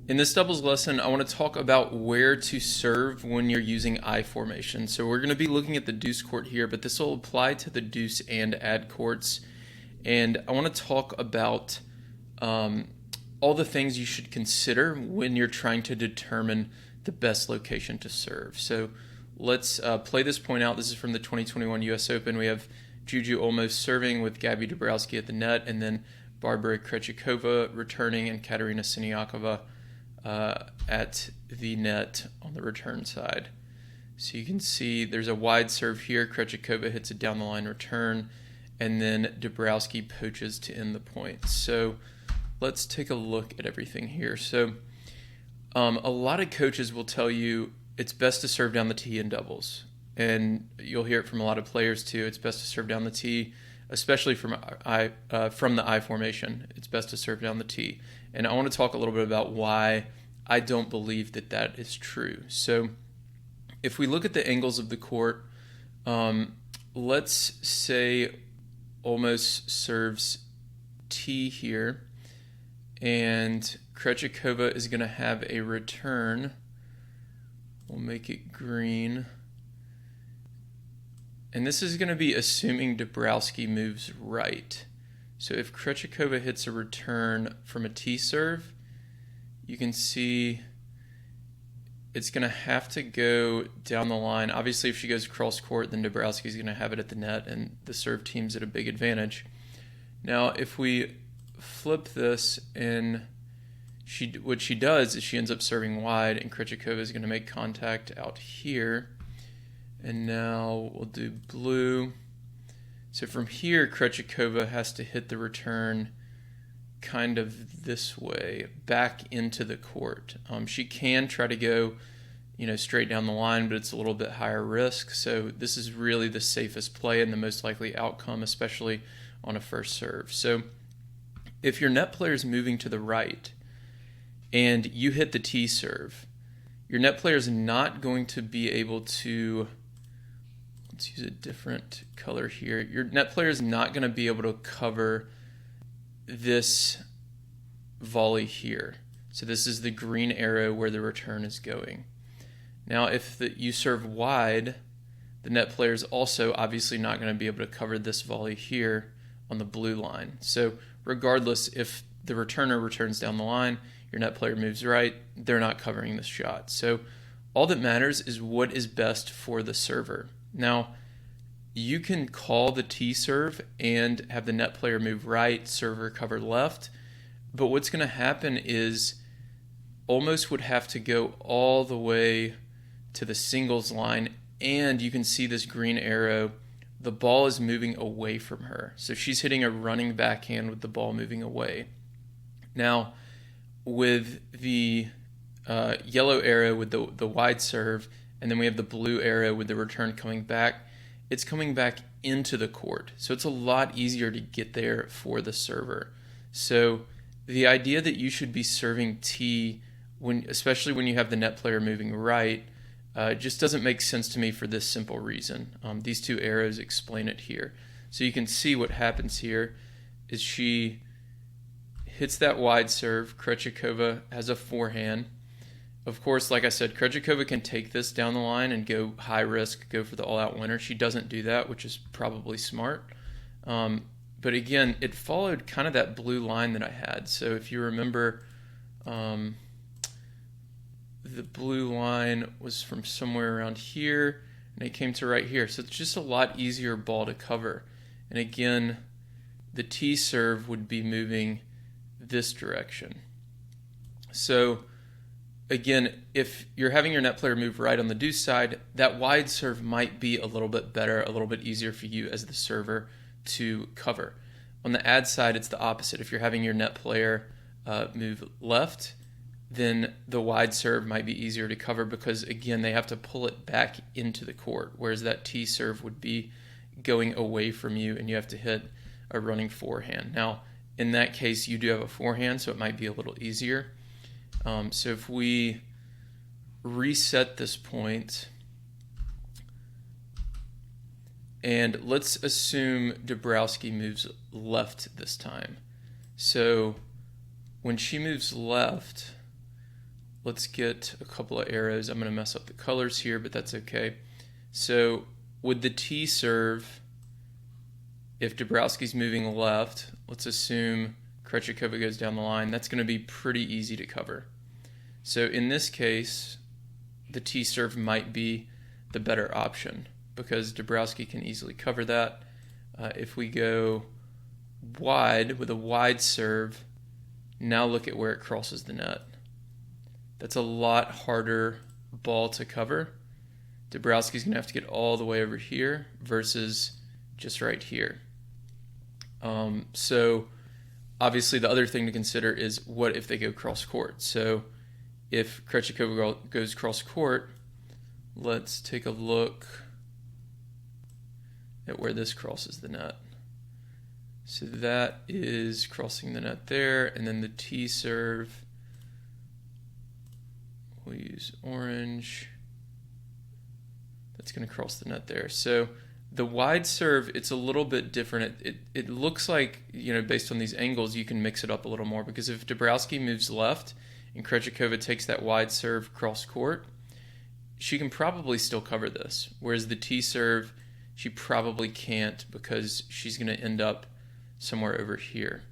In this doubles lesson, I want to talk about where to serve when you're using I formation. So we're going to be looking at the deuce court here, but this will apply to the deuce and ad courts. And I want to talk about all the things you should consider when you're trying to determine the best location to serve. So let's play this point out. This is from the 2021 US Open. We have Juju Olmos serving with Gabby Dabrowski at the net, and then Barbara Krejcikova returning and Katerina Siniakova at the net on the return side. So you can see there's a wide serve here. Krejcikova hits a down the line return, and then Dabrowski poaches to end the point. So let's take a look at everything here. So a lot of coaches will tell you it's best to serve down the tee in doubles, and you'll hear it from a lot of players too. It's best to serve down the tee, especially from the I formation. It's best to serve down the tee. And I want to talk a little bit about why I don't believe that that is true. So if we look at the angles of the court, let's say Olmos serves tee here, and Krejcikova is going to have a return. We'll make it green. And this is going to be assuming Dabrowski moves right. So if Krejcikova hits a return from a tee serve, you can see it's going to have to go down the line. Obviously, if she goes cross court, then Dabrowski's going to have it at the net, and the serve team's at a big advantage. Now, if we flip this, and what she does is she ends up serving wide, and Krejcikova is going to make contact out here. And now we'll do blue. So from here, Krejcikova has to hit the return kind of this way, back into the court. She can try to go, straight down the line, but it's a little bit higher risk. So this is really the safest play and the most likely outcome, especially on a first serve. So if your net player is moving to the right and you hit the tee serve, your net player is not going to be able to, let's use a different color here. Your net player is not going to be able to cover this volley here. So this is the green arrow where the return is going. Now if you serve wide, the net player is also obviously not going to be able to cover this volley here on the blue line. So regardless, if the returner returns down the line, your net player moves right, they're not covering this shot. So all that matters is what is best for the server. Now, you can call the tee serve and have the net player move right, server cover left, but what's going to happen is Olmos would have to go all the way to the singles line, and you can see this green arrow. The ball is moving away from her. So she's hitting a running backhand with the ball moving away. Now, with the yellow arrow with the wide serve, and then we have the blue arrow with the return coming back, it's coming back into the court. So it's a lot easier to get there for the server. So the idea that you should be serving tee, especially when you have the net player moving right, just doesn't make sense to me for this simple reason. These two arrows explain it here. So you can see what happens here is she hits that wide serve. Krejcikova has a forehand. Of course, like I said, Krejcikova can take this down the line and go high risk, go for the all-out winner. She doesn't do that, which is probably smart. But again, it followed kind of that blue line that I had. So if you remember, the blue line was from somewhere around here, and it came to right here. So it's just a lot easier ball to cover. And again, the tee serve would be moving this direction. So again, if you're having your net player move right on the deuce side, that wide serve might be a little bit better, a little bit easier for you as the server to cover. On the ad side, it's the opposite. If you're having your net player move left, then the wide serve might be easier to cover because, again, they have to pull it back into the court, whereas that tee serve would be going away from you and you have to hit a running forehand. Now, in that case, you do have a forehand, so it might be a little easier. So if we reset this point, and let's assume Dabrowski moves left this time. So when she moves left, let's get a couple of arrows. I'm going to mess up the colors here, but that's okay. So with the T serve, if Dabrowski's moving left, let's assume Krejcikova goes down the line. That's going to be pretty easy to cover. So in this case, the T serve might be the better option because Dabrowski can easily cover that. If we go wide with a wide serve, now look at where it crosses the net. That's a lot harder ball to cover. Dabrowski's going to have to get all the way over here versus just right here. So obviously the other thing to consider is what if they go cross court. So if Krejcikova goes cross court, let's take a look at where this crosses the net. So that is crossing the net there, and then the T serve, we'll use orange. That's going to cross the net there. So the wide serve, it's a little bit different. It looks like, based on these angles, you can mix it up a little more, because if Dabrowski moves left and Krejcikova takes that wide serve cross court, she can probably still cover this. Whereas the T serve, she probably can't, because she's going to end up somewhere over here.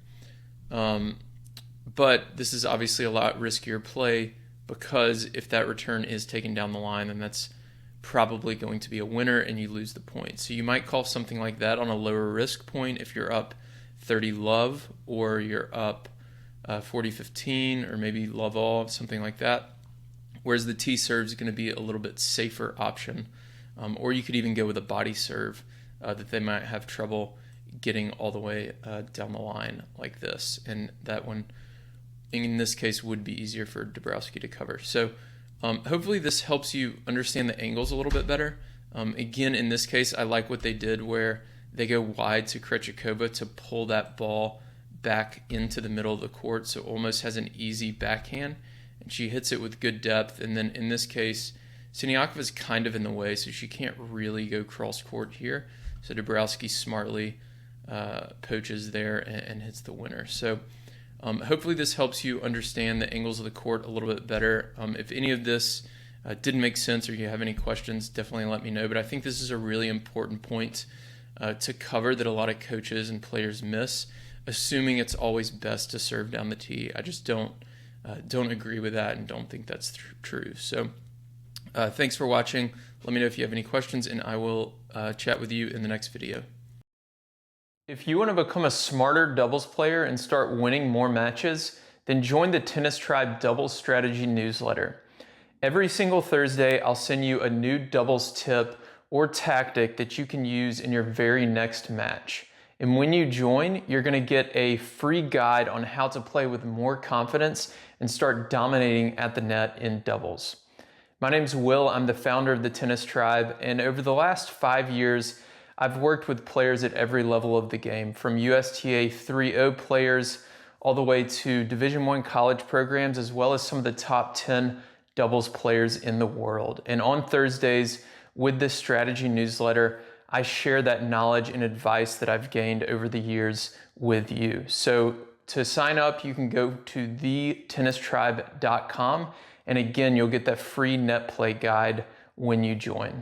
But this is obviously a lot riskier play, because if that return is taken down the line, then that's probably going to be a winner and you lose the point. So you might call something like that on a lower risk point if you're up 30 love, or you're up 40-15, or maybe love all, something like that. Whereas the T serve is going to be a little bit safer option. Or you could even go with a body serve that they might have trouble getting all the way down the line like this. And that one, in this case, would be easier for Dabrowski to cover. So hopefully this helps you understand the angles a little bit better. Again, in this case, I like what they did where they go wide to Krejcikova to pull that ball back into the middle of the court, so almost has an easy backhand, and she hits it with good depth. And then in this case, Siniakova is kind of in the way, so she can't really go cross court here. So Dabrowski smartly poaches there and hits the winner. So hopefully this helps you understand the angles of the court a little bit better. If any of this didn't make sense, or you have any questions, definitely let me know. But I think this is a really important point to cover that a lot of coaches and players miss, assuming it's always best to serve down the tee. I just don't agree with that and don't think that's true. So thanks for watching. Let me know if you have any questions, and I will chat with you in the next video. If you want to become a smarter doubles player and start winning more matches, then join the Tennis Tribe Doubles Strategy newsletter. Every single Thursday, I'll send you a new doubles tip or tactic that you can use in your very next match. And when you join, you're going to get a free guide on how to play with more confidence and start dominating at the net in doubles. My name's Will. I'm the founder of the Tennis Tribe, and over the last 5 years, I've worked with players at every level of the game, from USTA 3.0 players all the way to Division I college programs, as well as some of the top 10 doubles players in the world. And on Thursdays, with this strategy newsletter, I share that knowledge and advice that I've gained over the years with you. So to sign up, you can go to thetennistribe.com. And again, you'll get that free net play guide when you join.